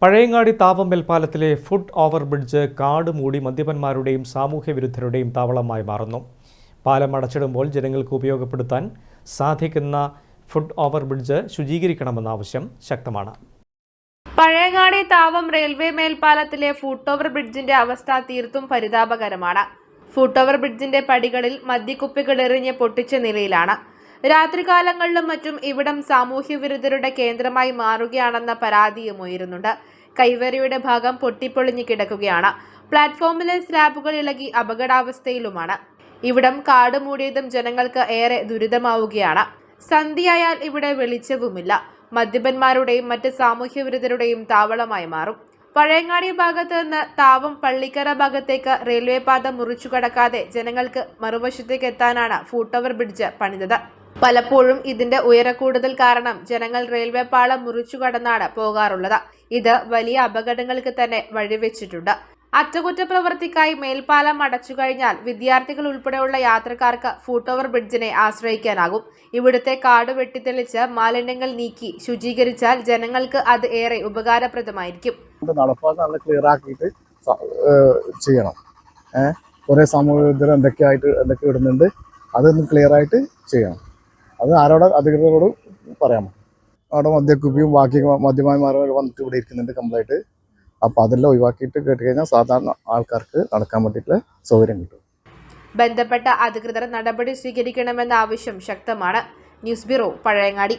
പഴയങ്ങാടി താവമ്പൽ പാലത്തിലെ ഫുട് over bridge കാട് മൂടി മദ്യപന്മാരുടെയും സാമൂഹ്യ വിരുദ്ധരുടെയും താവളമായി മാറുന്നു. പാലം അടച്ചിടുമ്പോൾ ജനങ്ങൾക്ക് ഉപയോഗപ്പെടുത്താൻ സാധിക്കുന്ന ഫുട് ഓവർ ബ്രിഡ്ജ് ശുചീകരിക്കണമെന്ന ആവശ്യം ശക്തമാണ്. പഴയങ്ങാടി താവം റെയിൽവേ മേൽപ്പാലത്തിലെ ഫുട് ഓവർ ബ്രിഡ്ജിന്റെ അവസ്ഥ തീർത്തും പരിതാപകരമാണ്. ഫുട് ഓവർ ബ്രിഡ്ജിന്റെ പടികളിൽ മദ്യക്കുപ്പികൾ എറിഞ്ഞ് പൊട്ടിച്ച നിലയിലാണ്. രാത്രികാലങ്ങളിലും മറ്റും ഇവിടം സാമൂഹ്യ വിരുദ്ധരുടെ കേന്ദ്രമായി മാറുകയാണെന്ന പരാതിയും ഉയരുന്നുണ്ട്. കൈവരിയുടെ ഭാഗം പൊട്ടിപ്പൊളിഞ്ഞു കിടക്കുകയാണ്. പ്ലാറ്റ്ഫോമിലെ സ്ലാബുകൾ ഇളകി അപകടാവസ്ഥയിലുമാണ്. ഇവിടം കാട് മൂടിയതും ജനങ്ങൾക്ക് ഏറെ ദുരിതമാവുകയാണ്. സന്ധ്യയായാൽ ഇവിടെ വെളിച്ചവുമില്ല. മദ്യപന്മാരുടെയും മറ്റ് സാമൂഹ്യ വിരുദ്ധരുടെയും താവളമായി മാറും. പഴയങ്ങാടി ഭാഗത്ത് നിന്ന് താവം പള്ളിക്കര ഭാഗത്തേക്ക് റെയിൽവേ പാത മുറിച്ചു കടക്കാതെ ജനങ്ങൾക്ക് മറുവശത്തേക്ക് എത്താനാണ് ഫുട് ഓവർ ബ്രിഡ്ജ് പണിതത്. പലപ്പോഴും ഇതിന്റെ ഉയരക്കൂടുതൽ കാരണം ജനങ്ങൾ റെയിൽവേ പാളം മുറിച്ചു കടന്നാണ് പോകാറുള്ളത്. ഇത് വലിയ അപകടങ്ങൾക്ക് തന്നെ വഴിവെച്ചിട്ടുണ്ട്. അറ്റകുറ്റപ്രവൃത്തിക്കായി മേൽപ്പാലം അടച്ചു കഴിഞ്ഞാൽ വിദ്യാർത്ഥികൾ ഉൾപ്പെടെയുള്ള യാത്രക്കാർക്ക് ഫുട് ഓവർ ബ്രിഡ്ജിനെ ആശ്രയിക്കാനാകും. ഇവിടുത്തെ കാട് വെട്ടിത്തെളിച്ച് മാലിന്യങ്ങൾ നീക്കി ശുചീകരിച്ചാൽ ജനങ്ങൾക്ക് അത് ഏറെ ഉപകാരപ്രദമായിരിക്കും. നടപ്പാക്കാൻ ക്ലിയർ ആക്കിയിട്ട് ചെയ്യണം. കുറേ സാമൂഹിക എന്തൊക്കെ ഇടുന്നുണ്ട്, അതൊന്ന് ക്ലിയർ ആയിട്ട് ചെയ്യണം. അത് അധികൃതരോട് പറയാമോ? അവിടെ മദ്യക്കുപ്പിയും ബാക്കി മദ്യപന്മാർ വന്നിട്ട് ഇവിടെ ഇരിക്കുന്നുണ്ട് കംപ്ലീറ്റ്. അപ്പോൾ അതെല്ലാം ഒഴിവാക്കിയിട്ട് കേട്ടുകഴിഞ്ഞാൽ സാധാരണ ആൾക്കാർക്ക് നടക്കാൻ വേണ്ടിയിട്ടുള്ള സൗകര്യം കിട്ടും. ബന്ധപ്പെട്ട അധികൃതർ നടപടി സ്വീകരിക്കണമെന്ന ആവശ്യം ശക്തമാണ്. News bureau, Pazhayangadi.